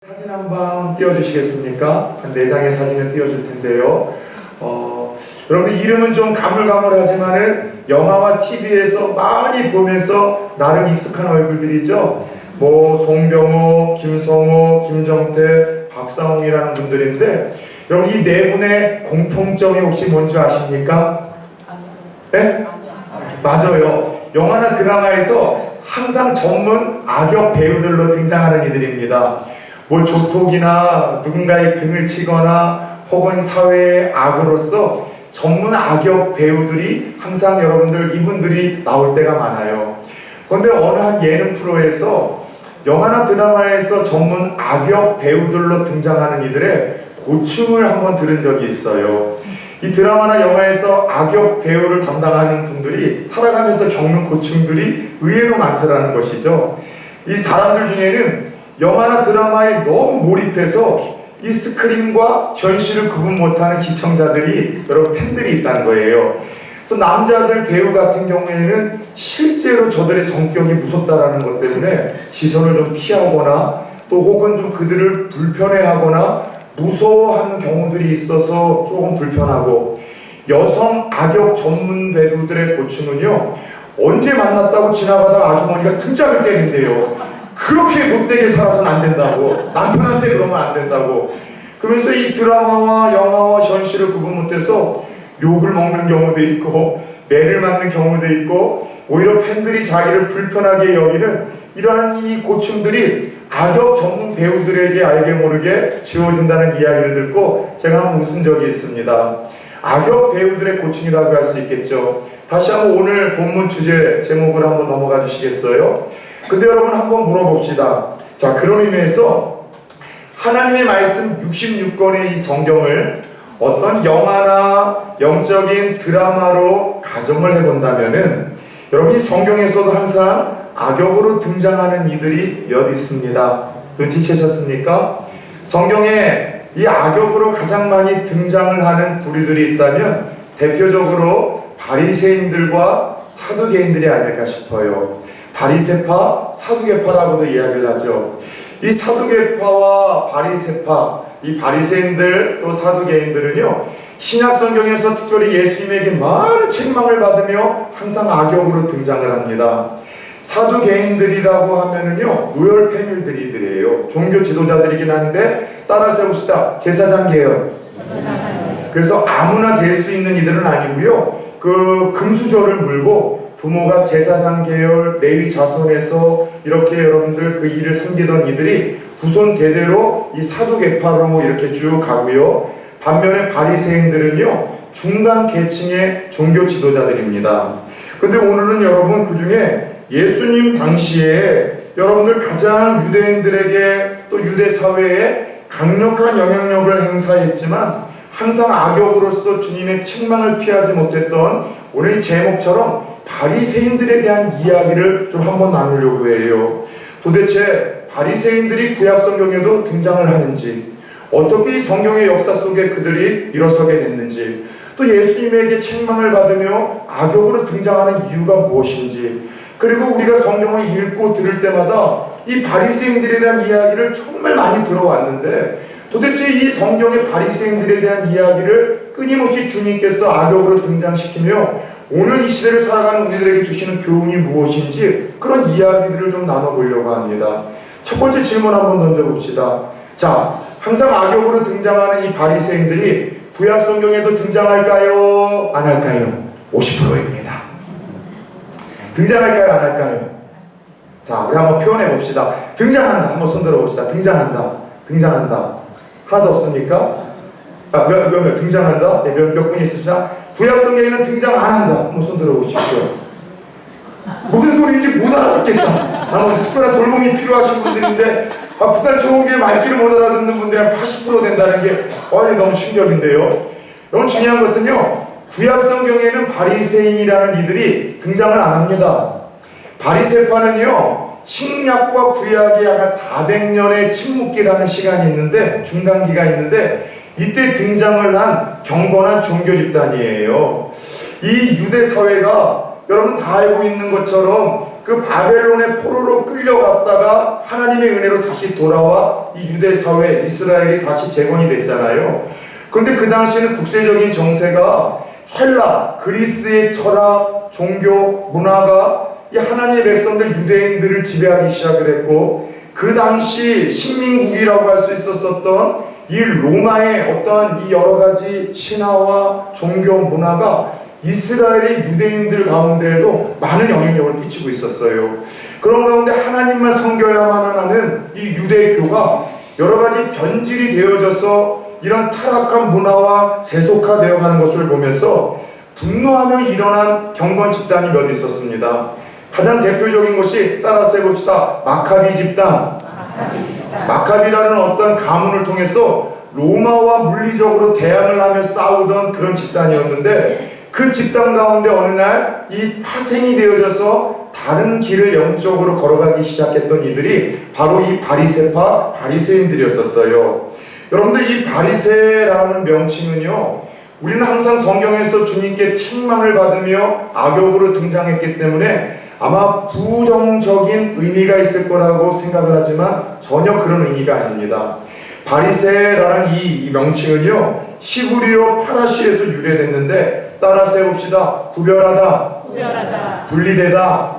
사진 한번 띄워주시겠습니까? 한 4장의 사진을 띄워줄 텐데요. 여러분들 이름은 좀 가물가물하지만은 영화와 TV에서 많이 보면서 나름 익숙한 얼굴들이죠. 송병호, 김성호, 김정태, 박상홍이라는 분들인데 여러분 이 네 분의 공통점이 혹시 뭔지 아십니까? 네? 맞아요. 영화나 드라마에서 항상 전문 악역 배우들로 등장하는 이들입니다. 조폭이나 누군가의 등을 치거나 혹은 사회의 악으로서 전문 악역 배우들이 항상 여러분들 이분들이 나올 때가 많아요. 그런데 어느 한 예능 프로에서 영화나 드라마에서 전문 악역 배우들로 등장하는 이들의 고충을 한번 들은 적이 있어요. 이 드라마나 영화에서 악역 배우를 담당하는 분들이 살아가면서 겪는 고충들이 의외로 많더라는 것이죠. 이 사람들 중에는 영화나 드라마에 너무 몰입해서 이 스크린과 현실을 구분 못하는 시청자들이 여러분 팬들이 있다는 거예요. 그래서 남자들 배우 같은 경우에는 실제로 저들의 성격이 무섭다라는 것 때문에 시선을 좀 피하거나 또 혹은 좀 그들을 불편해하거나 무서워하는 경우들이 있어서 조금 불편하고, 여성 악역 전문 배우들의 고충은요, 언제 만났다고 지나가다 아주머니가 등짝을 때린대요. 그렇게 못되게 살아서는 안 된다고, 남편한테 그러면 안 된다고. 그러면서 이 드라마와 영화와 현실을 구분 못해서 욕을 먹는 경우도 있고 매를 맞는 경우도 있고, 오히려 팬들이 자기를 불편하게 여기는 이러한 이 고충들이 악역 전문 배우들에게 알게 모르게 지워진다는 이야기를 듣고 제가 한번 웃은 적이 있습니다. 악역 배우들의 고충이라고 할 수 있겠죠. 다시 한번 오늘 본문 주제 제목을 한번 넘어가 주시겠어요? 근데 여러분 한번 물어봅시다. 자, 그런 의미에서 하나님의 말씀 66권의 이 성경을 어떤 영화나 영적인 드라마로 가정을 해본다면은 여러분 이 성경에서도 항상 악역으로 등장하는 이들이 몇 있습니다. 눈치채셨습니까? 성경에 이 악역으로 가장 많이 등장을 하는 부류들이 있다면 대표적으로 바리새인들과 사두개인들이 아닐까 싶어요. 바리새파, 사두개파라고도 이야기를 하죠. 이 사두개파와 바리새파, 이 바리새인들 또 사두개인들은요, 신약 성경에서 특별히 예수님에게 많은 책망을 받으며 항상 악역으로 등장을 합니다. 사두개인들이라고 하면은요, 무혈 패밀들이에요. 종교 지도자들이긴 한데 따라 세웁시다. 제사장 계열. 그래서 아무나 될 수 있는 이들은 아니고요, 그 금수저를 물고 부모가 제사장 계열 레위 자손에서 이렇게 여러분들 그 일을 섬기던 이들이 후손 대대로 이 사두개파로 이렇게 쭉 가고요. 반면에 바리새인들은요, 중간 계층의 종교 지도자들입니다. 근데 오늘은 여러분 그 중에 예수님 당시에 여러분들 가장 유대인들에게 또 유대 사회에 강력한 영향력을 행사했지만 항상 악역으로서 주님의 책망을 피하지 못했던 오늘 이 제목처럼 바리새인들에 대한 이야기를 좀 한번 나누려고 해요. 도대체 바리새인들이 구약 성경에도 등장을 하는지, 어떻게 이 성경의 역사 속에 그들이 일어서게 됐는지, 또 예수님에게 책망을 받으며 악역으로 등장하는 이유가 무엇인지, 그리고 우리가 성경을 읽고 들을 때마다 이 바리새인들에 대한 이야기를 정말 많이 들어왔는데 도대체 이 성경의 바리새인들에 대한 이야기를 끊임없이 주님께서 악역으로 등장시키며 오늘 이 시대를 살아가는 우리들에게 주시는 교훈이 무엇인지 그런 이야기들을 좀 나눠보려고 합니다. 첫 번째 질문 한번 던져봅시다. 자, 항상 악역으로 등장하는 이 바리새인들이 구약 성경에도 등장할까요? 안 할까요? 50%입니다. 등장할까요? 안 할까요? 자, 우리 한번 표현해 봅시다. 등장한다. 한번 손 들어 봅시다. 등장한다. 등장한다. 하나도 없습니까? 몇 등장한다? 네, 몇 분이 있으시다? 구약 성경에는 등장 안 한다. 한번 손 들어 보십시오. 무슨 소리인지 못 알아듣겠다. 특별한 돌봄이 필요하신 분들인데 부산 초호교회 말귀를 못 알아듣는 분들이 한 80% 된다는 게 너무 충격인데요. 너무 중요한 것은요, 구약 성경에는 바리새인이라는 이들이 등장을 안 합니다. 바리새파는요, 신약과 구약이 약 400년의 침묵기라는 시간이 있는데, 중간기가 있는데 이때 등장을 한 경건한 종교 집단이에요. 이 유대 사회가 여러분 다 알고 있는 것처럼 그 바벨론의 포로로 끌려갔다가 하나님의 은혜로 다시 돌아와 이 유대 사회 이스라엘이 다시 재건이 됐잖아요. 그런데 그 당시에는 국제적인 정세가 헬라, 그리스의 철학, 종교, 문화가 이 하나님의 백성들 유대인들을 지배하기 시작을 했고, 그 당시 식민국이라고 할 수 있었던 이 로마의 어떤 이 여러 가지 신화와 종교 문화가 이스라엘의 유대인들 가운데에도 많은 영향력을 끼치고 있었어요. 그런 가운데 하나님만 섬겨야만 하는 이 유대교가 여러 가지 변질이 되어져서 이런 타락한 문화와 세속화되어 가는 것을 보면서 분노하며 일어난 경건 집단이 몇 있었습니다. 가장 대표적인 것이 따라서 해봅시다. 마카비 집단. 마카비라는 어떤 가문을 통해서 로마와 물리적으로 대항을 하며 싸우던 그런 집단이었는데, 그 집단 가운데 어느 날 이 파생이 되어져서 다른 길을 영적으로 걸어가기 시작했던 이들이 바로 이 바리새파 바리새인들이었었어요. 여러분들, 이 바리새라는 명칭은요, 우리는 항상 성경에서 주님께 책망을 받으며 악역으로 등장했기 때문에 아마 부정적인 의미가 있을 거라고 생각을 하지만 전혀 그런 의미가 아닙니다. 바리새라는 이 명칭은요, 시브리어 파라시에서 유래됐는데, 따라서 해봅시다. 구별하다, 분리되다.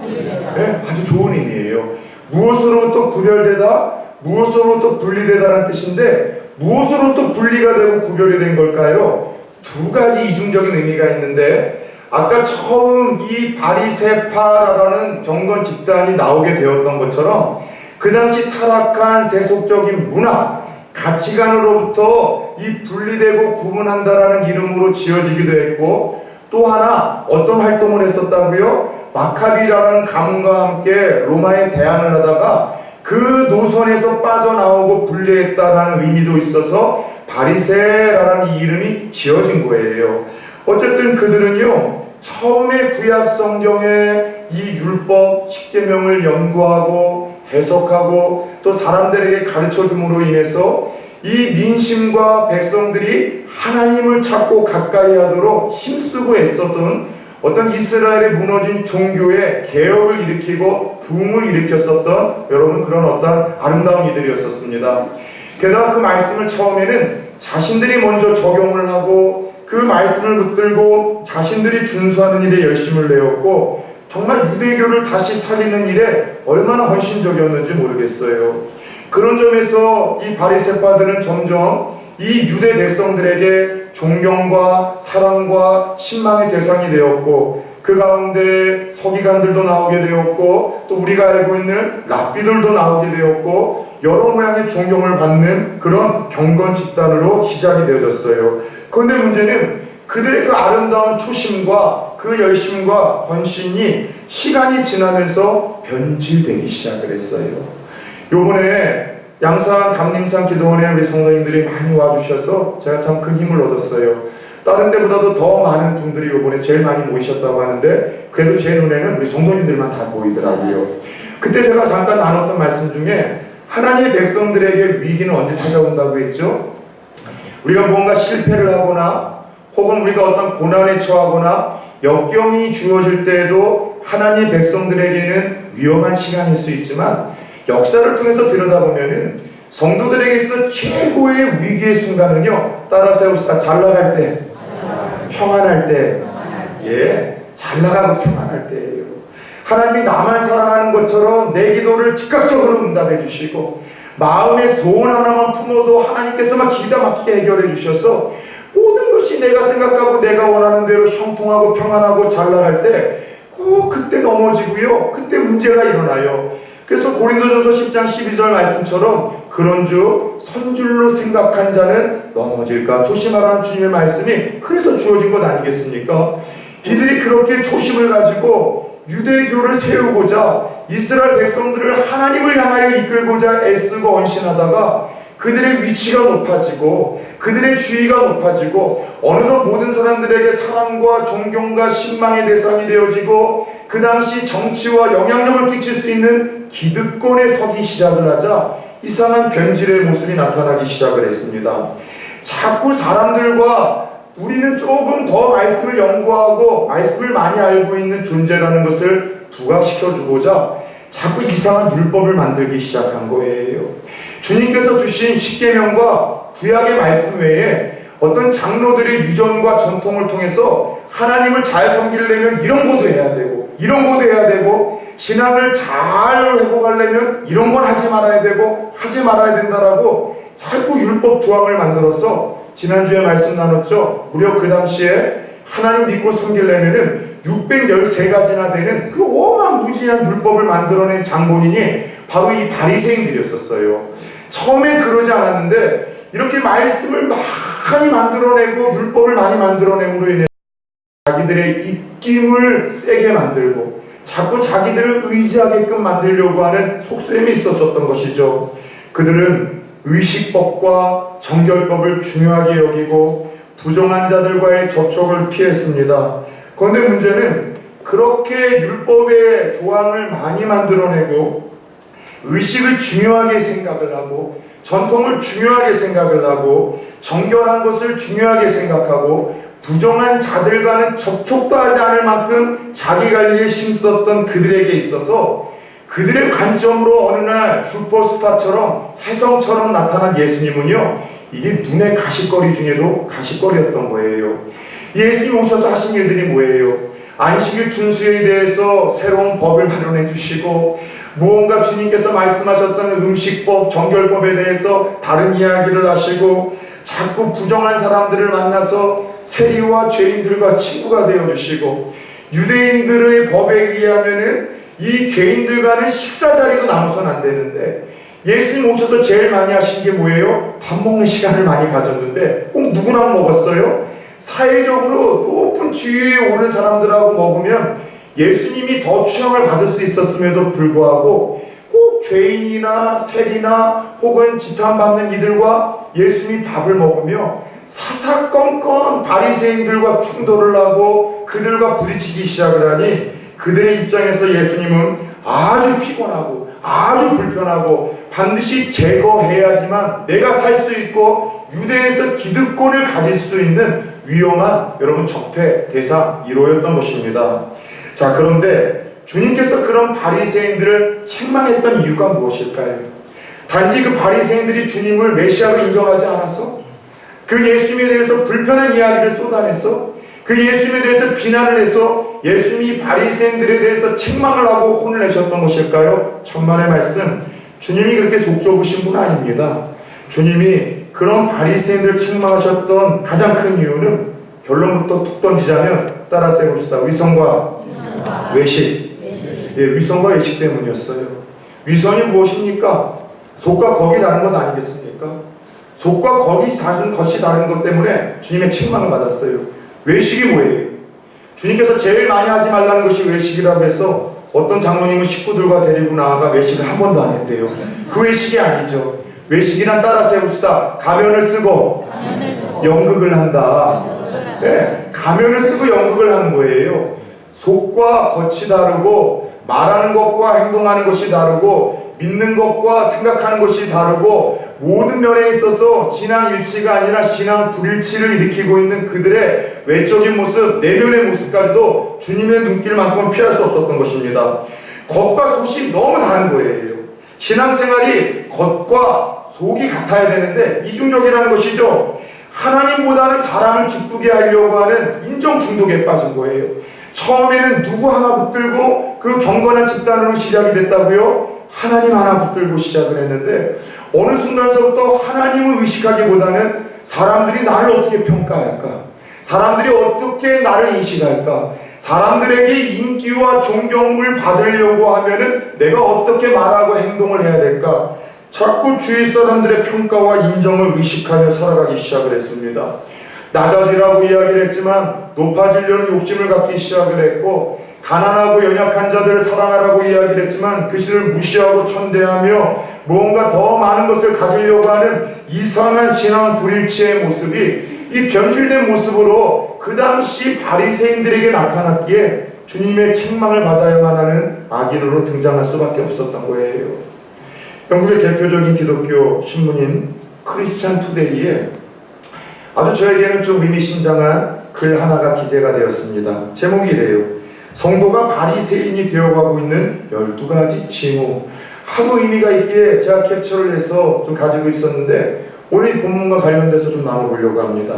네, 아주 좋은 의미예요. 무엇으로부터 구별되다, 무엇으로부터 분리되다라는 뜻인데, 무엇으로부터 분리가 되고 구별이 된 걸까요? 두 가지 이중적인 의미가 있는데, 아까 처음 이 바리새파라는 경건 집단이 나오게 되었던 것처럼 그 당시 타락한 세속적인 문화, 가치관으로부터 이 분리되고 구분한다라는 이름으로 지어지기도 했고, 또 하나 어떤 활동을 했었다고요? 마카비라는 가문과 함께 로마에 대항을 하다가 그 노선에서 빠져나오고 분리했다라는 의미도 있어서 바리새라는 이 이름이 지어진 거예요. 어쨌든 그들은요, 처음에 구약 성경의 이 율법, 십계명을 연구하고 해석하고 또 사람들에게 가르쳐 줌으로 인해서 이 민심과 백성들이 하나님을 찾고 가까이 하도록 힘쓰고 애썼던 어떤 이스라엘의 무너진 종교의 개혁을 일으키고 붐을 일으켰었던 여러분 그런 어떤 아름다운 이들이었었습니다. 게다가 그 말씀을 처음에는 자신들이 먼저 적용을 하고 그 말씀을 붙들고 자신들이 준수하는 일에 열심을 내었고, 정말 유대교를 다시 살리는 일에 얼마나 헌신적이었는지 모르겠어요. 그런 점에서 이 바리새파들은 점점 이 유대 백성들에게 존경과 사랑과 신망의 대상이 되었고, 그 가운데 서기관들도 나오게 되었고, 또 우리가 알고 있는 랍비들도 나오게 되었고, 여러 모양의 존경을 받는 그런 경건 집단으로 시작이 되어졌어요. 그런데 문제는 그들의 그 아름다운 초심과 그 열심과 헌신이 시간이 지나면서 변질되기 시작을 했어요. 요번에 양산 감림산 기도원에 우리 성도님들이 많이 와주셔서 제가 참 큰 힘을 얻었어요. 다른 때보다도 더 많은 분들이 요번에 제일 많이 모이셨다고 하는데, 그래도 제 눈에는 우리 성도님들만 다 보이더라고요. 그때 제가 잠깐 나눴던 말씀 중에 하나님의 백성들에게 위기는 언제 찾아온다고 했죠? 우리가 무언가 실패를 하거나 혹은 우리가 어떤 고난에 처하거나 역경이 주어질 때에도 하나님의 백성들에게는 위험한 시간일 수 있지만, 역사를 통해서 들여다보면은 성도들에게 있어 최고의 위기의 순간은요, 따라서 해봅시다. 잘 나갈 때, 평안할 때, 잘 나가고 평안할 때예요. 하나님이 나만 사랑하는 것처럼 내 기도를 즉각적으로 응답해 주시고, 마음의 소원 하나만 품어도 하나님께서 막 기가 막히게 해결해 주셔서 모든 것이 내가 생각하고 내가 원하는 대로 형통하고 평안하고 잘 나갈 때 꼭 그때 넘어지고요, 그때 문제가 일어나요. 그래서 고린도전서 10장 12절 말씀처럼 그런즉 선줄로 생각한 자는 넘어질까 조심하라는 주님의 말씀이 그래서 주어진 것 아니겠습니까? 이들이 그렇게 초심을 가지고 유대교를 세우고자 이스라엘 백성들을 하나님을 향하여 이끌고자 애쓰고 헌신하다가 그들의 위치가 높아지고 그들의 주의가 높아지고 어느덧 모든 사람들에게 사랑과 존경과 신망의 대상이 되어지고 그 당시 정치와 영향력을 끼칠 수 있는 기득권에 서기 시작을 하자 이상한 변질의 모습이 나타나기 시작을 했습니다. 자꾸 사람들과 우리는 조금 더 말씀을 연구하고 말씀을 많이 알고 있는 존재라는 것을 부각시켜주고자 자꾸 이상한 율법을 만들기 시작한 거예요. 주님께서 주신 십계명과 구약의 말씀 외에 어떤 장로들의 유전과 전통을 통해서 하나님을 잘 섬기려면 이런 것도 해야 되고 이런 것도 해야 되고 신앙을 잘 회복하려면 이런 건 하지 말아야 되고 하지 말아야 된다라고 자꾸 율법 조항을 만들어서 지난주에 말씀 나눴죠. 무려 그 당시에 하나님 믿고 섬기려면은 613가지나 되는 그 어마무지한 율법을 만들어낸 장본인이 바로 이 바리새인들이었어요. 처음엔 그러지 않았는데 이렇게 말씀을 많이 만들어내고 율법을 많이 만들어냄으로 인해 자기들의 입김을 세게 만들고 자꾸 자기들을 의지하게끔 만들려고 하는 속셈이 있었던 것이죠. 그들은 의식법과 정결법을 중요하게 여기고 부정한 자들과의 접촉을 피했습니다. 그런데 문제는 그렇게 율법의 조항을 많이 만들어내고 의식을 중요하게 생각을 하고 전통을 중요하게 생각을 하고 정결한 것을 중요하게 생각하고 부정한 자들과는 접촉도 하지 않을 만큼 자기 관리에 힘썼던 그들에게 있어서 그들의 관점으로 어느 날 슈퍼스타처럼 혜성처럼 나타난 예수님은요, 이게 눈의 가시거리 중에도 가시거리였던 거예요. 예수님 오셔서 하신 일들이 뭐예요? 안식일 준수에 대해서 새로운 법을 마련해 주시고 무언가 주님께서 말씀하셨던 음식법, 정결법에 대해서 다른 이야기를 하시고 자꾸 부정한 사람들을 만나서 세리와 죄인들과 친구가 되어주시고 유대인들의 법에 의하면은 이 죄인들과는 식사 자리도 나눠서는 안 되는데 예수님 오셔서 제일 많이 하신 게 뭐예요? 밥 먹는 시간을 많이 가졌는데 꼭 누구랑 먹었어요? 사회적으로 높은 지위에 오른 사람들하고 먹으면 예수님이 더 추앙을 받을 수 있었음에도 불구하고 꼭 죄인이나 세리나 혹은 지탄받는 이들과 예수님이 밥을 먹으며 사사건건 바리새인들과 충돌을 하고 그들과 부딪히기 시작을 하니 그들의 입장에서 예수님은 아주 피곤하고 아주 불편하고 반드시 제거해야지만 내가 살 수 있고 유대에서 기득권을 가질 수 있는 위험한 여러분 적폐 대상 1호였던 것입니다. 자, 그런데 주님께서 그런 바리새인들을 책망했던 이유가 무엇일까요? 단지 그 바리새인들이 주님을 메시아로 인정하지 않아서 그 예수님에 대해서 불편한 이야기를 쏟아내서 그 예수님에 대해서 비난을 해서 예수님이 바리새인들에 대해서 책망을 하고 혼을 내셨던 것일까요? 천만의 말씀, 주님이 그렇게 속 좁으신 분 아닙니다. 주님이 그런 바리새인들을 책망하셨던 가장 큰 이유는 결론부터 툭 던지자면 따라서 해봅시다. 위선과 외식. 예, 위선과 외식 때문이었어요. 위선이 무엇입니까? 속과 거기 다른 것 아니겠습니까? 속과 거기 다른 것이 다른 것 때문에 주님의 책망을 받았어요. 외식이 뭐예요? 주님께서 제일 많이 하지 말라는 것이 외식이라고 해서 어떤 장로님은 식구들과 데리고 나아가 외식을 한 번도 안 했대요. 그 외식이 아니죠. 외식이란 따라서 해봅시다. 가면을 쓰고 연극을 한다. 네, 가면을 쓰고 연극을 하는 거예요. 속과 겉이 다르고 말하는 것과 행동하는 것이 다르고 믿는 것과 생각하는 것이 다르고 모든 면에 있어서 신앙 일치가 아니라 신앙 불일치를 일으키고 있는 그들의 외적인 모습, 내면의 모습까지도 주님의 눈길만큼은 피할 수 없었던 것입니다. 겉과 속이 너무 다른 거예요. 신앙생활이 겉과 속이 같아야 되는데 이중적이라는 것이죠. 하나님보다는 사람을 기쁘게 하려고 하는 인정 중독에 빠진 거예요. 처음에는 누구 하나 붙들고 그 경건한 집단으로 시작이 됐다고요? 하나님 하나 붙들고 시작을 했는데 어느 순간서부터 하나님을 의식하기보다는 사람들이 나를 어떻게 평가할까? 사람들이 어떻게 나를 인식할까? 사람들에게 인기와 존경을 받으려고 하면은 내가 어떻게 말하고 행동을 해야 될까? 자꾸 주위 사람들의 평가와 인정을 의식하며 살아가기 시작을 했습니다. 낮아지라고 이야기를 했지만 높아지려는 욕심을 갖기 시작을 했고 가난하고 연약한 자들을 사랑하라고 이야기를 했지만 그 시를 무시하고 천대하며 무언가 더 많은 것을 가지려고 하는 이상한 신앙 불일치의 모습이 이 변질된 모습으로 그 당시 바리새인들에게 나타났기에 주님의 책망을 받아야만 하는 악인으로 등장할 수밖에 없었던 거예요. 영국의 대표적인 기독교 신문인 크리스찬 투데이에 아주 저에게는 좀 의미심장한 글 하나가 기재가 되었습니다. 제목이 이래요. 성도가 바리새인이 되어가고 있는 12가지 징후. 하도 의미가 있기에 제가 캡처를 해서 좀 가지고 있었는데 오늘 이 본문과 관련돼서 좀 나눠보려고 합니다.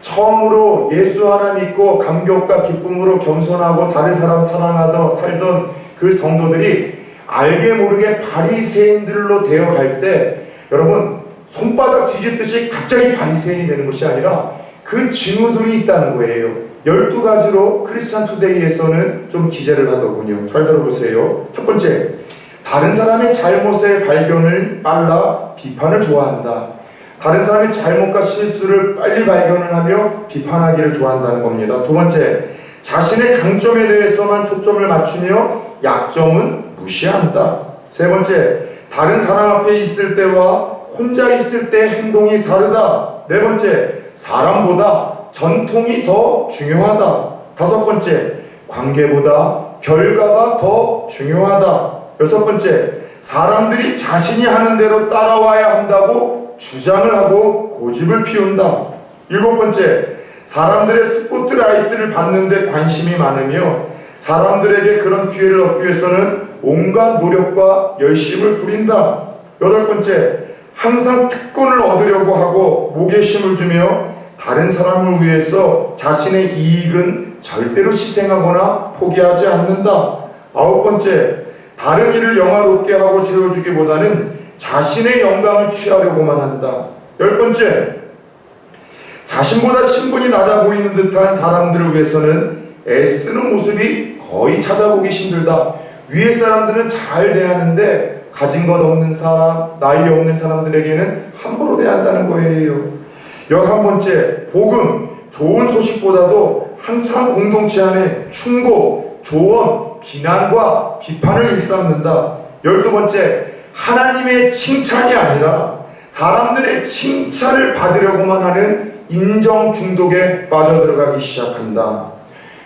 처음으로 예수 하나 믿고 감격과 기쁨으로 겸손하고 다른 사람 사랑하던 살던 그 성도들이 알게 모르게 바리새인들로 되어갈 때 여러분 손바닥 뒤집듯이 갑자기 바리새인이 되는 것이 아니라 그 징후들이 있다는 거예요. 12가지로 크리스찬 투데이에서는 좀 기재를 하더군요. 잘 들어보세요. 첫 번째, 다른 사람의 잘못의 발견을 빨라 비판을 좋아한다. 다른 사람의 잘못과 실수를 빨리 발견을 하며 비판하기를 좋아한다는 겁니다. 두 번째, 자신의 강점에 대해서만 초점을 맞추며 약점은 무시한다. 세 번째, 다른 사람 앞에 있을 때와 혼자 있을 때 행동이 다르다. 네 번째, 사람보다 전통이 더 중요하다. 다섯 번째, 관계보다 결과가 더 중요하다. 여섯 번째, 사람들이 자신이 하는 대로 따라와야 한다고 주장을 하고 고집을 피운다. 일곱 번째, 사람들의 스포트라이트를 받는데 관심이 많으며 사람들에게 그런 기회를 얻기 위해서는 온갖 노력과 열심을 부린다. 여덟 번째, 항상 특권을 얻으려고 하고 목에힘을 주며 다른 사람을 위해서 자신의 이익은 절대로 희생하거나 포기하지 않는다. 아홉 번째, 다른 이를 영화롭게 하고 세워주기보다는 자신의 영광을 취하려고만 한다. 열 번째, 자신보다 신분이 낮아 보이는 듯한 사람들을 위해서는 애쓰는 모습이 거의 찾아보기 힘들다. 위에 사람들은 잘 대하는데 가진 것 없는 사람, 나이 없는 사람들에게는 함부로 대한다는 거예요. 11번째, 복음, 좋은 소식보다도 한참 공동체 안에 충고, 조언, 비난과 비판을 일삼는다. 12번째, 하나님의 칭찬이 아니라 사람들의 칭찬을 받으려고만 하는 인정 중독에 빠져들어가기 시작한다.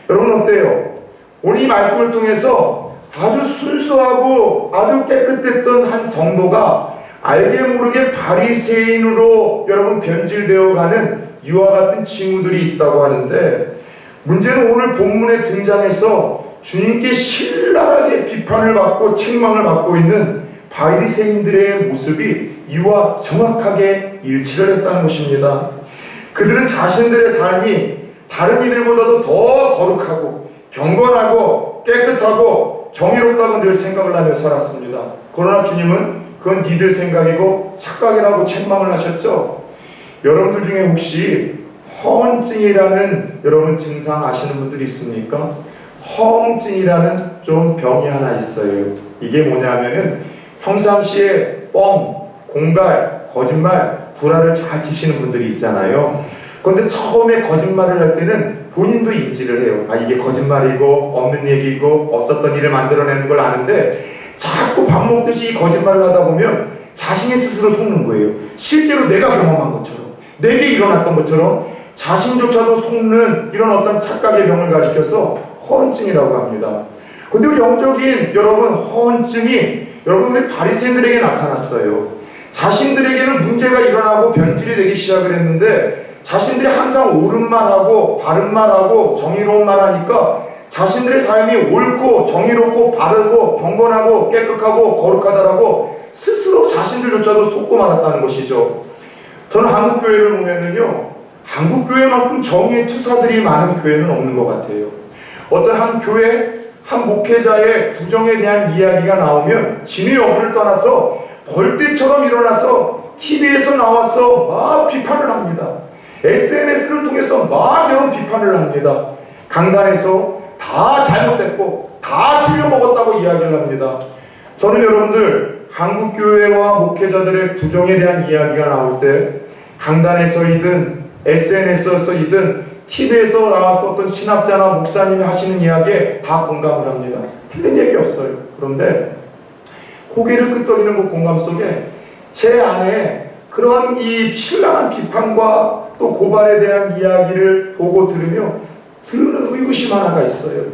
여러분 어때요? 오늘 이 말씀을 통해서 아주 순수하고 아주 깨끗했던 한 성도가 알게 모르게 바리새인으로 여러분 변질되어가는 이와 같은 징후들이 있다고 하는데, 문제는 오늘 본문에 등장해서 주님께 신랄하게 비판을 받고 책망을 받고 있는 바리새인들의 모습이 이와 정확하게 일치를 했다는 것입니다. 그들은 자신들의 삶이 다른 이들보다도 더 거룩하고 경건하고 깨끗하고 정의롭다고 늘 생각을 하며 살았습니다. 그러나 주님은 그건 니들 생각이고 착각이라고 책망을 하셨죠. 여러분들 중에 혹시 허언증이라는 여러분 증상 아시는 분들이 있습니까? 허언증이라는 좀 병이 하나 있어요. 이게 뭐냐면은 평상시에 뻥, 공갈, 거짓말, 구라를 잘 치시는 분들이 있잖아요. 그런데 처음에 거짓말을 할 때는 본인도 인지를 해요. 아, 이게 거짓말이고 없는 얘기고 없었던 일을 만들어내는 걸 아는데 자꾸 밥 먹듯이 거짓말을 하다 보면 자신이 스스로 속는 거예요. 실제로 내가 경험한 것처럼, 내게 일어났던 것처럼 자신조차도 속는 이런 어떤 착각의 병을 가리켜서 허언증이라고 합니다. 근데 우리 영적인 여러분, 허언증이 여러분 우리 바리새인들에게 나타났어요. 자신들에게는 문제가 일어나고 변질이 되기 시작을 했는데 자신들이 항상 옳은 말하고 바른 말하고 정의로운 말하니까 자신들의 삶이 옳고 정의롭고 바르고 경건하고 깨끗하고 거룩하다라고 스스로 자신들조차도 속고 말았다는 것이죠. 저는 한국교회를 보면은요, 한국교회만큼 정의의 투사들이 많은 교회는 없는 것 같아요. 어떤 한 교회, 한 목회자의 부정에 대한 이야기가 나오면 진위 여부를 떠나서 벌떼처럼 일어나서 TV에서 나와서 막 비판을 합니다. SNS를 통해서 막 여러 비판을 합니다. 강단에서 다 잘못됐고 다 틀려먹었다고 이야기를 합니다. 저는 여러분들 한국교회와 목회자들의 부정에 대한 이야기가 나올 때 강단에서이든 SNS에서이든 TV에서 나왔었던 신학자나 목사님이 하시는 이야기에 다 공감을 합니다. 틀린 얘기 없어요. 그런데 고개를 끄덕이는 그 공감 속에 제 안에 그런 이 신랄한 비판과 또 고발에 대한 이야기를 보고 들으며 드는 의구심 하나가 있어요.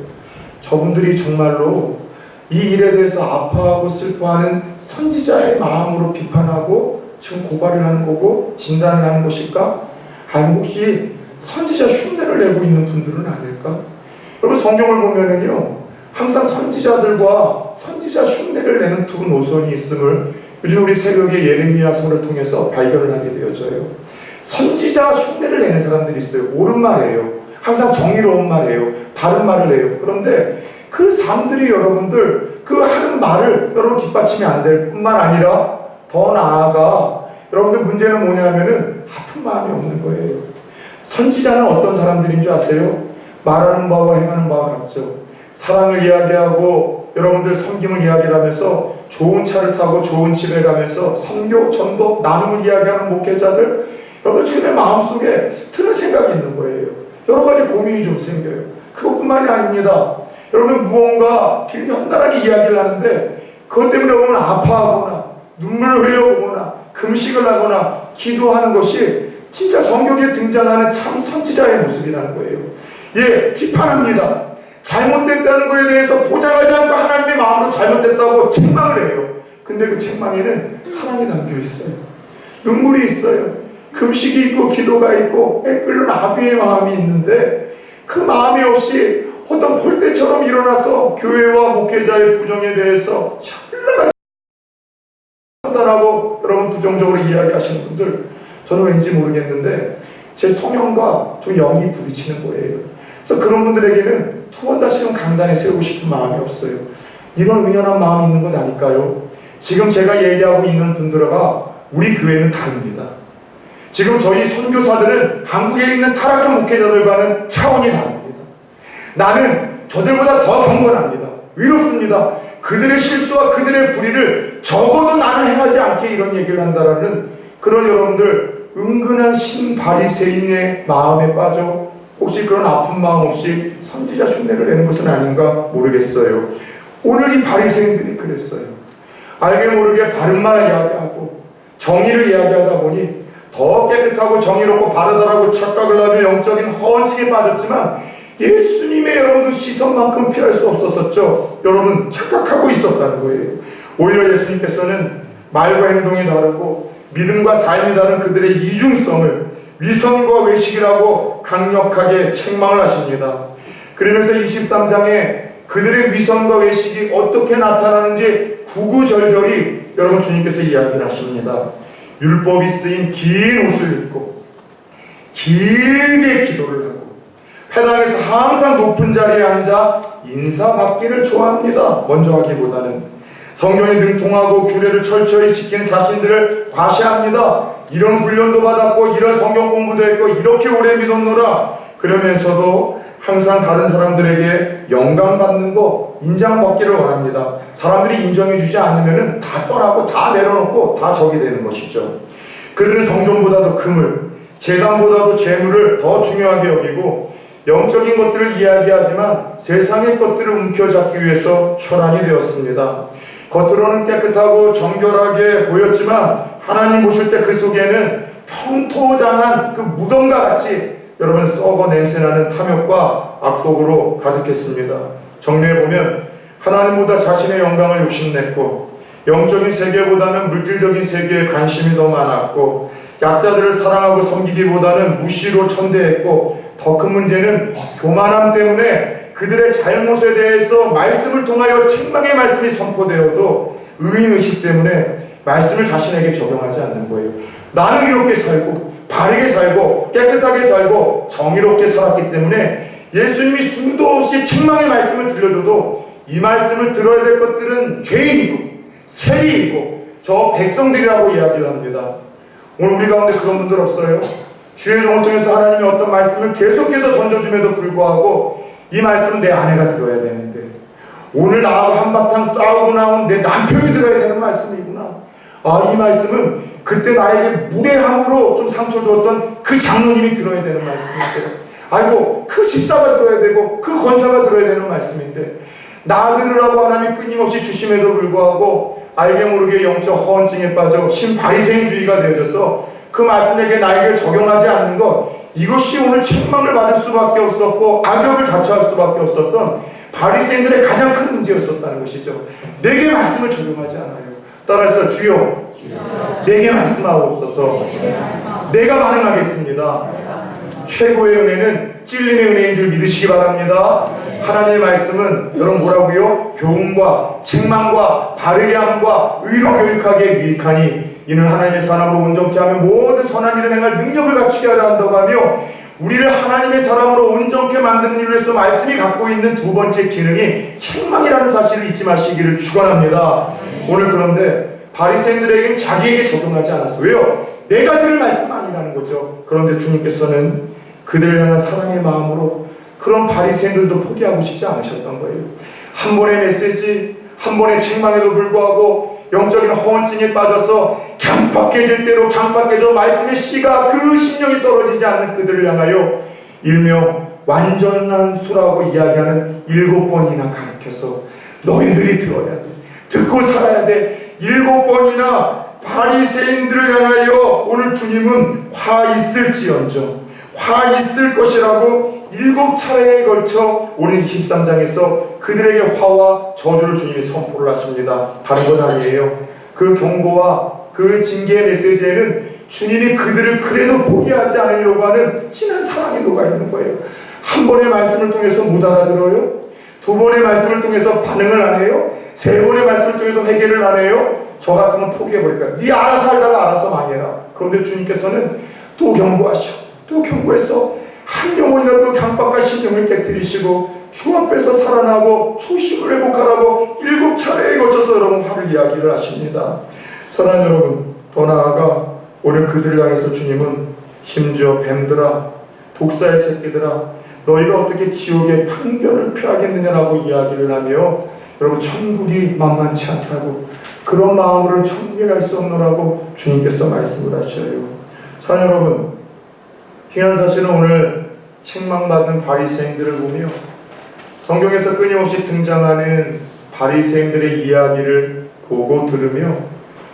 저분들이 정말로 이 일에 대해서 아파하고 슬퍼하는 선지자의 마음으로 비판하고 지금 고발을 하는 거고 진단을 하는 것일까? 아니면 혹시 선지자 흉내를 내고 있는 분들은 아닐까? 여러분 성경을 보면은요 항상 선지자들과 선지자 흉내를 내는 두 노선이 있음을 요즘 우리 새벽에 예레미야서를 통해서 발견을 하게 되어져요. 선지자 흉내를 내는 사람들이 있어요. 옳은 말이에요. 항상 정의로운 말이에요. 바른 말을 해요. 그런데 그 사람들이 여러분들 그 하는 말을 여러분 뒷받침이 안 될 뿐만 아니라 더 나아가 여러분들 문제는 뭐냐면은 아픈 마음이 없는 거예요. 선지자는 어떤 사람들인 줄 아세요? 말하는 바와 행하는 바와 같죠. 사랑을 이야기하고 여러분들 섬김을 이야기를 하면서 좋은 차를 타고 좋은 집에 가면서 선교, 전도, 나눔을 이야기하는 목회자들 여러분 주님의 마음속에 드는 생각이 있는 거예요. 여러 가지 고민이 좀 생겨요. 그것뿐만이 아닙니다. 여러분 무언가 연달하게 이야기를 하는데 그것 때문에 여러분 아파하거나 눈물을 흘려보거나 금식을 하거나 기도하는 것이 진짜 성경에 등장하는 참 선지자의 모습이라는 거예요. 예, 비판합니다. 잘못됐다는 것에 대해서 보장하지 않고 하나님의 마음으로 잘못됐다고 책망을 해요. 근데 그 책망에는 사랑이 담겨 있어요. 눈물이 있어요. 금식이 있고 기도가 있고 끓는 아비의 마음이 있는데 그 마음이 없이 어떤 볼때처럼 일어나서 교회와 목회자의 부정에 대해서 찬란하게 판단하고 여러분 부정적으로 이야기하시는 분들 저는 왠지 모르겠는데 제 성형과 좀 영이 부딪히는 거예요. 그래서 그런 분들에게는 두 번 다시금 강단에 세우고 싶은 마음이 없어요. 이런 은연한 마음이 있는 것 아닐까요? 지금 제가 얘기하고 있는 분들과 우리 교회는 다릅니다. 지금 저희 선교사들은 한국에 있는 타락한 목회자들과는 차원이 다릅니다. 나는 저들보다 더 경건합니다. 의롭습니다. 그들의 실수와 그들의 불의를 적어도 나는 행하지 않게 이런 얘기를 한다라는 그런 여러분들 은근한 신바리새인의 마음에 빠져 혹시 그런 아픈 마음 없이 선지자 흉내를 내는 것은 아닌가 모르겠어요. 오늘 이 바리새인들이 그랬어요. 알게 모르게 바른 말 이야기하고 정의를 이야기하다 보니 더 깨끗하고 정의롭고 바르다라고 착각을 하며 영적인 허언증에 빠졌지만 예수님의 여러분 시선만큼 피할 수 없었었죠. 여러분 착각하고 있었다는 거예요. 오히려 예수님께서는 말과 행동이 다르고 믿음과 삶이 다른 그들의 이중성을 위선과 외식이라고 강력하게 책망을 하십니다. 그러면서 23장에 그들의 위선과 외식이 어떻게 나타나는지 구구절절히 여러분 주님께서 이야기를 하십니다. 율법이 쓰인 긴 옷을 입고 길게 기도를 하고 회당에서 항상 높은 자리에 앉아 인사받기를 좋아합니다. 먼저 하기보다는 성경에 능통하고 규례를 철저히 지키는 자신들을 과시합니다. 이런 훈련도 받았고 이런 성경 공부도 했고 이렇게 오래 믿었노라. 그러면서도 항상 다른 사람들에게 영감받는 거 인정받기를 원합니다. 사람들이 인정해주지 않으면 다 떠나고 다 내려놓고 다 적이 되는 것이죠. 그들은 성전보다도 금을, 제단보다도 재물을 더 중요하게 여기고 영적인 것들을 이야기하지만 세상의 것들을 움켜잡기 위해서 혈안이 되었습니다. 겉으로는 깨끗하고 정결하게 보였지만 하나님 보실 때 그 속에는 평토장한 그 무덤과 같이 여러분 썩어 냄새나는 탐욕과 악독으로 가득했습니다. 정리해보면 하나님보다 자신의 영광을 욕심냈고 영적인 세계보다는 물질적인 세계에 관심이 더 많았고 약자들을 사랑하고 섬기기보다는 무시로 천대했고 더 큰 문제는 교만함 때문에 그들의 잘못에 대해서 말씀을 통하여 책망의 말씀이 선포되어도 의인의식 때문에 말씀을 자신에게 적용하지 않는 거예요. 나는 이렇게 살고 바르게 살고 깨끗하게 살고 정의롭게 살았기 때문에 예수님이 수도 없이 책망의 말씀을 들려줘도 이 말씀을 들어야 될 것들은 죄인이고 세리이고 저 백성들이라고 이야기를 합니다. 오늘 우리 가운데 그런 분들 없어요? 주의 종을 통해서 하나님이 어떤 말씀을 계속해서 던져줌에도 불구하고 이 말씀은 내 아내가 들어야 되는데 오늘 나하고 한바탕 싸우고 나온 내 남편이 들어야 되는 말씀이구나. 아, 이 말씀은 그때 나에게 무례함으로 좀 상처 주었던 그 장로님이 들어야 되는 말씀인데 아이고 그 집사가 들어야 되고 그 권사가 들어야 되는 말씀인데 나 들으라고 하나님이 끊임없이 주심에도 불구하고 알게 모르게 영적 허언증에 빠져 신바리새인주의가 되어져서 그 말씀에게 나에게 적용하지 않는 것 이것이 오늘 책망을 받을 수밖에 없었고 악역을 자처할 수밖에 없었던 바리새인들의 가장 큰 문제였었다는 것이죠. 내게 말씀을 적용하지 않아요. 따라서 주여 내게 말씀하옵소서. 내가 반응하겠습니다. 최고의 은혜는 찔림의 은혜인 줄 믿으시기 바랍니다. 하나님의 말씀은 여러분 뭐라고요? 교훈과 책망과 바르게 함과 의로 교육하기에 유익하니 이는 하나님의 사람으로 온전케 하며 모든 선한 일을 행할 능력을 갖추게 하려 한다고 하며, 우리를 하나님의 사람으로 온전케 만드는 일을 위해서 말씀이 갖고 있는 두 번째 기능이 책망이라는 사실을 잊지 마시기를 축원합니다. 오늘 그런데 바리새인들에게는 자기에게 적용하지 않았어요. 왜요? 내가 들을 말씀 아니라는 거죠. 그런데 주님께서는 그들을 향한 사랑의 마음으로 그런 바리새인들도 포기하고 싶지 않으셨던 거예요. 한 번의 메시지, 한 번의 책망에도 불구하고 영적인 허언증에 빠져서 강팍해질 대로 강팍해져 말씀의 씨가 그 심령이 떨어지지 않는 그들을 향하여 일명 완전한 수라고 이야기하는 7번이나 가르쳐서 너희들이 들어야 돼, 듣고 살아야 돼. 7번이나 바리새인들을 향하여 오늘 주님은 화 있을지언정, 화 있을 것이라고 7차례에 걸쳐 오늘 23장에서 그들에게 화와 저주를 주님이 선포를 하십니다. 다른 건 아니에요. 그 경고와 그 징계의 메시지에는 주님이 그들을 그래도 포기하지 않으려고 하는 진한 사랑이 녹아 있는 거예요. 한 번의 말씀을 통해서 못 알아들어요? 두 번의 말씀을 통해서 반응을 안 해요? 세 번의 말씀을 통해서 회개를 안 해요? 저 같으면 포기해버릴까? 네 알아서 살다가 알아서 망해라. 그런데 주님께서는 또 경고하셔, 또 경고해서 한 영혼이라도 강박과 신령을 깨뜨리시고 주 앞에서 살아나고 초심을 회복하라고 7차례에 걸쳐서 여러분 화를 이야기를 하십니다. 사랑하는 여러분, 더 나아가 오늘 그들을 향해서 주님은 심지어 뱀들아, 독사의 새끼들아, 너희가 어떻게 지옥의 판결을 피하겠느냐라고 이야기를 하며, 여러분 천국이 만만치 않다고, 그런 마음으로는 천국에 갈 수 없노라고 주님께서 말씀을 하셔요. 사랑하는 여러분, 중요한 사실은 오늘 책망받은 바리새인들을 보며 성경에서 끊임없이 등장하는 바리새인들의 이야기를 보고 들으며,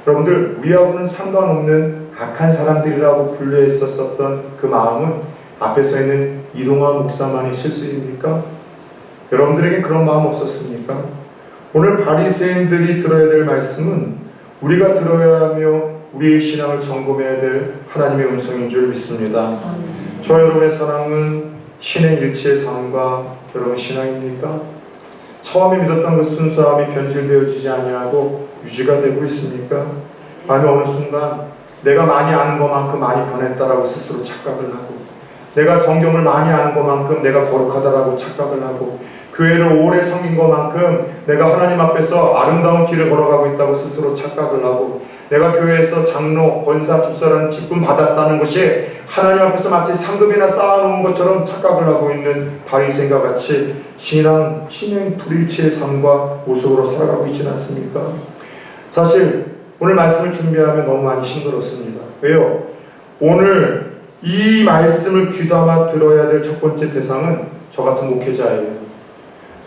여러분들 우리하고는 상관없는 악한 사람들이라고 분류했었던 그 마음은 앞에 서 있는 이동화 목사만의 실수입니까? 여러분들에게 그런 마음 없었습니까? 오늘 바리새인들이 들어야 될 말씀은 우리가 들어야 하며 우리의 신앙을 점검해야 될 하나님의 음성인 줄 믿습니다. 저 여러분의 사랑은 신의 일치의 삶과 여러분 신앙입니까? 처음에 믿었던 그 순수함이 변질되어지지 아니하고 유지가 되고 있습니까? 아니면 어느 순간 내가 많이 아는 것만큼 많이 변했다라고 스스로 착각을 하고, 내가 성경을 많이 아는 것만큼 내가 거룩하다라고 착각을 하고, 교회를 오래 섬긴 것만큼 내가 하나님 앞에서 아름다운 길을 걸어가고 있다고 스스로 착각을 하고, 내가 교회에서 장로, 권사, 집사라는 직분 받았다는 것이 하나님 앞에서 마치 상급이나 쌓아놓은 것처럼 착각을 하고 있는 바리새인과 같이 신앙, 신행 불일치의 삶과 모습으로 살아가고 있지 않습니까? 사실 오늘 말씀을 준비하면 너무 많이 힘들었습니다. 왜요? 오늘 이 말씀을 귀담아 들어야 될 첫 번째 대상은 저 같은 목회자예요.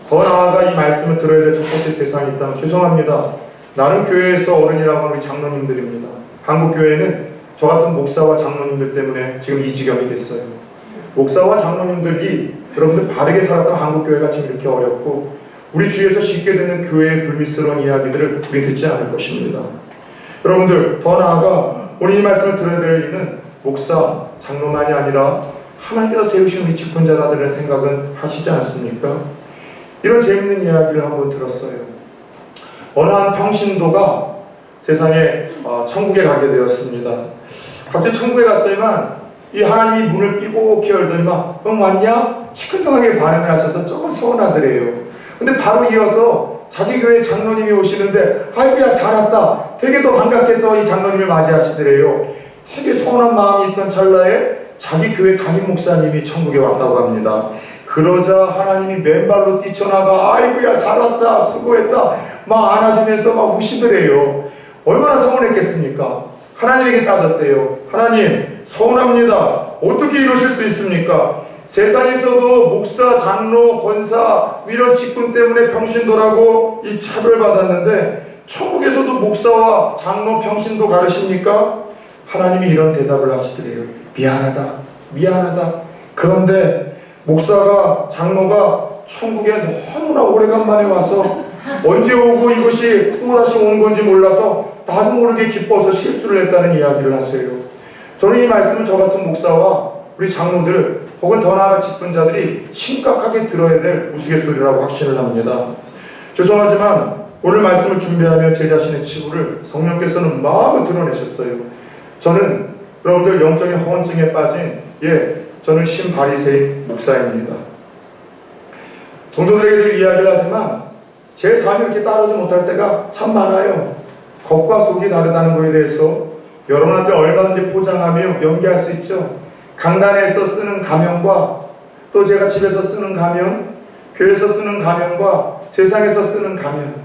더 나아가 이 말씀을 들어야 될 첫 번째 대상이 있다면 죄송합니다. 나는 교회에서 어른이라고 하는 우리 장로님들입니다. 한국교회는 저 같은 목사와 장로님들 때문에 지금 이 지경이 됐어요. 목사와 장로님들이 여러분들 바르게 살았던 한국교회가 지금 이렇게 어렵고, 우리 주위에서 쉽게 듣는 교회의 불미스러운 이야기들을 우리 듣지 않을 것입니다. 여러분들 더 나아가 오늘 이 말씀을 들어야 될 이는 목사, 장로만이 아니라 하나님께서 세우신 우리 직분자들의 생각은 하시지 않습니까? 이런 재밌는 이야기를 한번 들었어요. 어느 한 평신도가 세상에 천국에 가게 되었습니다. 갑자기 천국에 갔더니만 이 하나님이 문을 삐곡히 열더니만 형 왔냐? 시큰둥하게 반응을 하셔서 조금 서운하더래요. 근데 바로 이어서 자기 교회 장로님이 오시는데 아이고야 잘 왔다, 되게 더 반갑게 또 이 장로님을 맞이하시더래요. 되게 서운한 마음이 있던 찰나에 자기 교회 담임 목사님이 천국에 왔다고 합니다. 그러자 하나님이 맨발로 뛰쳐나가 아이고야 잘 왔다, 수고했다 막 안아주면서 막 우시더래요. 얼마나 서운했겠습니까? 하나님에게 따졌대요. 하나님 서운합니다. 어떻게 이러실 수 있습니까? 세상에서도 목사, 장로, 권사 이런 직분 때문에 평신도라고 이 차별받았는데 천국에서도 목사와 장로, 평신도 가르십니까? 하나님이 이런 대답을 하시더래요. 미안하다, 미안하다. 그런데 목사가, 장로가 천국에 너무나 오래간만에 와서 언제 오고 이것이 또다시 온 건지 몰라서 나도 모르게 기뻐서 실수를 했다는 이야기를 하세요. 저는 이 말씀을 저 같은 목사와 우리 장로들 혹은 더 나아가 직분자들이 심각하게 들어야 될 우스갯소리라고 확신을 합니다. 죄송하지만 오늘 말씀을 준비하며 제 자신의 치부를 성령께서는 마음을 드러내셨어요. 저는 여러분들 영적인 허언증에 빠진 저는 신바리새인 목사입니다. 성도들에게 늘 이야기를 하지만 제 삶이 이렇게 따르지 못할 때가 참 많아요. 겉과 속이 다르다는 것에 대해서 여러분한테 얼마든지 포장하며 연기할 수 있죠. 강단에서 쓰는 가면과 또 제가 집에서 쓰는 가면, 교회에서 쓰는 가면과 세상에서 쓰는 가면,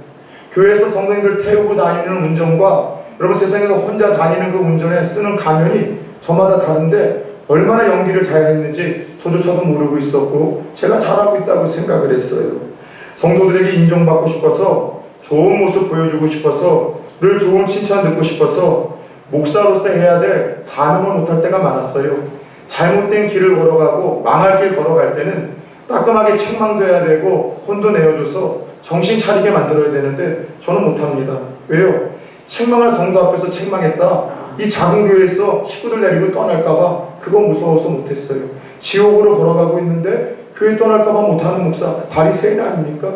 교회에서 성도님들 태우고 다니는 운전과 여러분 세상에서 혼자 다니는 그 운전에 쓰는 가면이 저마다 다른데 얼마나 연기를 잘했는지 저조차도 모르고 있었고 제가 잘하고 있다고 생각을 했어요. 성도들에게 인정받고 싶어서, 좋은 모습 보여주고 싶어서, 늘 좋은 칭찬 듣고 싶어서 목사로서 해야 될 사명을 못할 때가 많았어요. 잘못된 길을 걸어가고 망할 길 걸어갈 때는 따끔하게 책망도 해야 되고 혼도 내어줘서 정신 차리게 만들어야 되는데 저는 못합니다. 왜요? 책망할 성도 앞에서 책망했다, 이 작은 교회에서 식구들 내리고 떠날까봐 그거 무서워서 못했어요. 지옥으로 걸어가고 있는데 교회 떠날까봐 못하는 목사, 바리새인 아닙니까?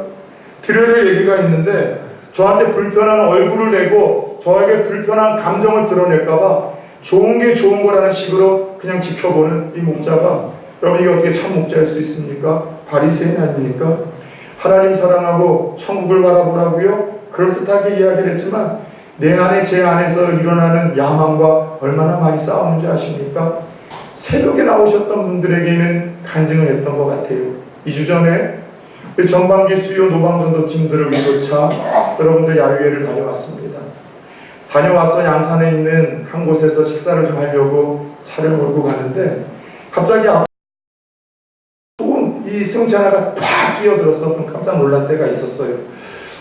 드려야 될 얘기가 있는데 저한테 불편한 얼굴을 내고 저에게 불편한 감정을 드러낼까봐 좋은 게 좋은 거라는 식으로 그냥 지켜보는 이 목자가, 여러분 이게 어떻게 참 목자일 수 있습니까? 바리새인 아닙니까? 하나님 사랑하고 천국을 바라보라고요? 그럴듯하게 이야기를 했지만 내 안에, 제 안에서 일어나는 야망과 얼마나 많이 싸우는지 아십니까? 새벽에 나오셨던 분들에게는 간증을 했던 것 같아요. 2주 전에 전반기 수요 노방전도 팀들을 위로차 여러분들 야유회를 다녀왔습니다. 다녀와서 양산에 있는 한 곳에서 식사를 좀 하려고 차를 몰고 가는데 갑자기 조금 이 승용차 하나가 팍 끼어들어서 깜짝 놀란 때가 있었어요.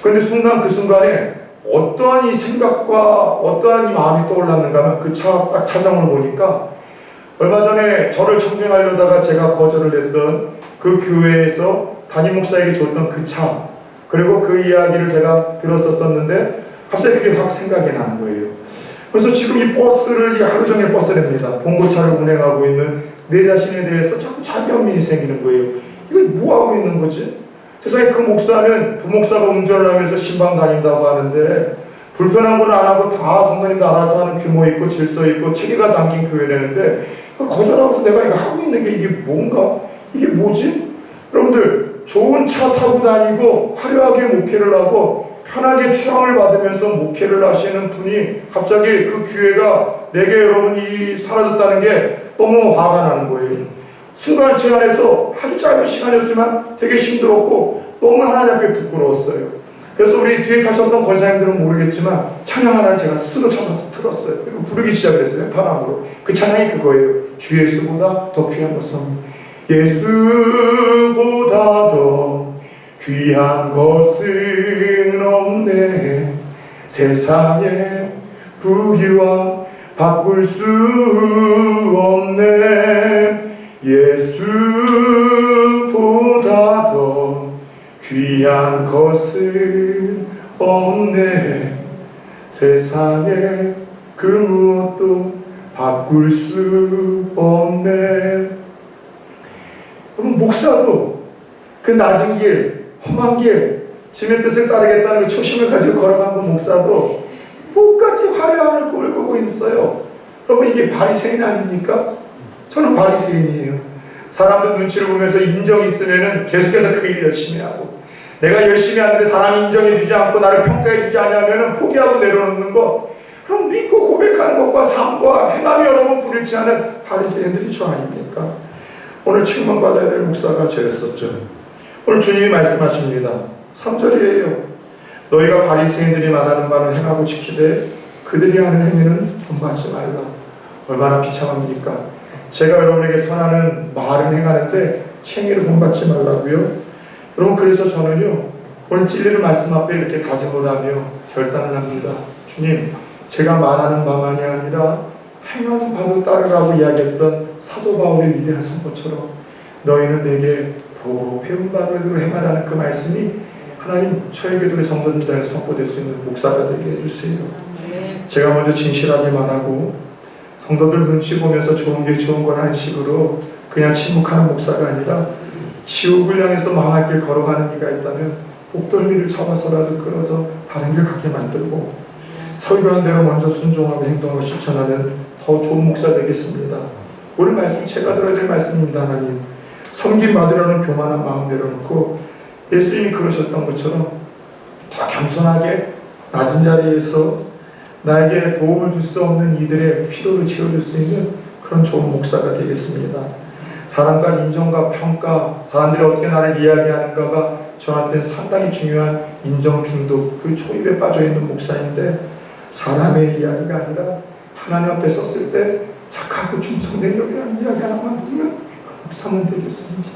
그런데 그 순간에 어떠한 이 생각과 어떠한 이 마음이 떠올랐는가 하면 그 딱 차장을 보니까 얼마 전에 저를 청빙하려다가 제가 거절을 했던 그 교회에서 담임 목사에게 줬던 그 차, 그리고 그 이야기를 제가 들었었는데 갑자기 그게 확 생각이 나는 거예요. 그래서 지금 이 버스를 하루 종일 버스랍니다. 봉고차를 운행하고 있는 내 자신에 대해서 자꾸 자기연민이 생기는 거예요. 이거 뭐하고 있는 거지? 세상에 그 목사는 부목사가 운전을 하면서 신방 다닌다고 하는데 불편한 건 안 하고 다 성도님도 알아서 하는 규모 있고 질서 있고 체계가 담긴 교회라는데 거절하고서 내가 이거 하고 있는 게 이게 뭔가? 이게 뭐지? 여러분들 좋은 차 타고 다니고 화려하게 목회를 하고 편하게 추앙을 받으면서 목회를 하시는 분이 갑자기 그 기회가 내게 여러분이 사라졌다는 게 너무 화가 나는 거예요. 순간 제 안에서 아주 짧은 시간이었지만 되게 힘들었고 너무 하나님 앞에 부끄러웠어요. 그래서 우리 뒤에 타셨던 권사님들은 모르겠지만 찬양 하나를 제가 스스로 찾아서 틀었어요. 그리고 부르기 시작을 했어요. 바람으로. 그 찬양이 그거예요. 주 예수보다 더 귀한 것은, 예수보다 더 귀한 것은 없네. 세상에 부귀와 바꿀 수 없네. 예수보다 더 귀한 것은 없네. 세상에 그 무엇도 바꿀 수 없네. 그럼 목사도 그 낮은 길, 험한 길, 주님의 뜻을 따르겠다는 그 초심을 가지고 걸어간 그 목사도 끝까지 화려함을 꼴 보고 있어요. 여러분 이게 바리새인 아닙니까? 저는 바리새인이에요. 사람들 눈치를 보면서 인정이 있으면은 계속해서 그 일 열심히 하고, 내가 열심히 하는데 사람이 인정해주지 않고 나를 평가해주지 않으면은 포기하고 내려놓는 것, 그럼 믿고 고백하는 것과 삶과 행함이 여러분 불일치하는 바리새인들이 저 아닙니까? 오늘 책망받아야 될 목사가 저였었죠. 오늘 주님이 말씀하십니다. 3절이에요. 너희가 바리새인들이 말하는 바는 행하고 지키되 그들이 하는 행위는 본받지 말라. 얼마나 비참합니까? 제가 여러분에게 선하는 말은 행하는데 행위를 본받지 말라고요. 여러분 그래서 저는요 오늘 찔리는 말씀 앞에 이렇게 다짐을 하며 결단을 합니다. 주님, 제가 말하는 바만이 아니라 행하는 바도 따르라고 이야기했던 사도 바울의 위대한 선포처럼 너희는 내게 보고 배운 바대로 행하라는 그 말씀이 하나님 저에게도 우리 성도님들에게 선포될 수 있는 목사가 되게 해주세요. 제가 먼저 진실하게 말하고 성도들 눈치 보면서 좋은 게 좋은 거라는 식으로 그냥 침묵하는 목사가 아니라 지옥을 향해서 망할 길 걸어가는 이가 있다면 목덜미를 잡아서라도 끌어서 다른 길 가게 만들고 설교한 대로 먼저 순종하고 행동을 실천하는 더 좋은 목사 되겠습니다. 오늘 말씀 제가 들어야 될 말씀입니다. 하나님, 섬김 받으려는 교만한 마음 내려놓고 예수님이 그러셨던 것처럼 더 겸손하게 낮은 자리에서 나에게 도움을 줄 수 없는 이들의 필요를 채워줄 수 있는 그런 좋은 목사가 되겠습니다. 사람과 인정과 평가, 사람들이 어떻게 나를 이야기하는가가 저한테 상당히 중요한 인정 중독, 그 초입에 빠져있는 목사인데 사람의 이야기가 아니라 하나님 앞에 섰을 때 착하고 충성능력이라는 이야기 하나만 들으면 목사만 되겠습니다.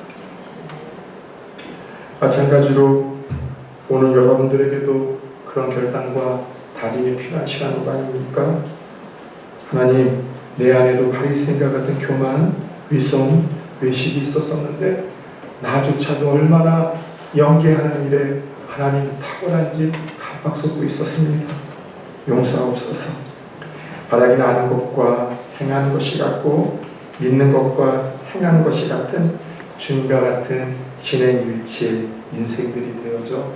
마찬가지로 오늘 여러분들에게도 그런 결단과 다짐이 필요한 시간은 아닙니까? 하나님, 내 안에도 바리새인과 같은 교만, 위선, 외식이 있었었는데 나조차도 얼마나 연기하는 일에 하나님 탁월한지 깜빡 있었습니다. 용서하옵소서. 바라기는 아는 것과 행하는 것이 같고 믿는 것과 행하는 것이 같은 주님과 같은 진행일치의 인생들이 되어져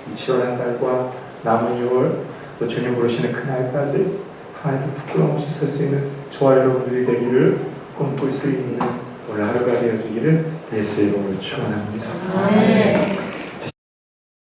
이 7월 한 달과 남은 6월 또 주님 부르시는 그날까지 하나님 부끄러움 없이 설 수 있는 저와 여러분들이 되기를 꿈꿀 수 있는 오늘 하루가 되어지기를 예수의 이름으로 축원합니다.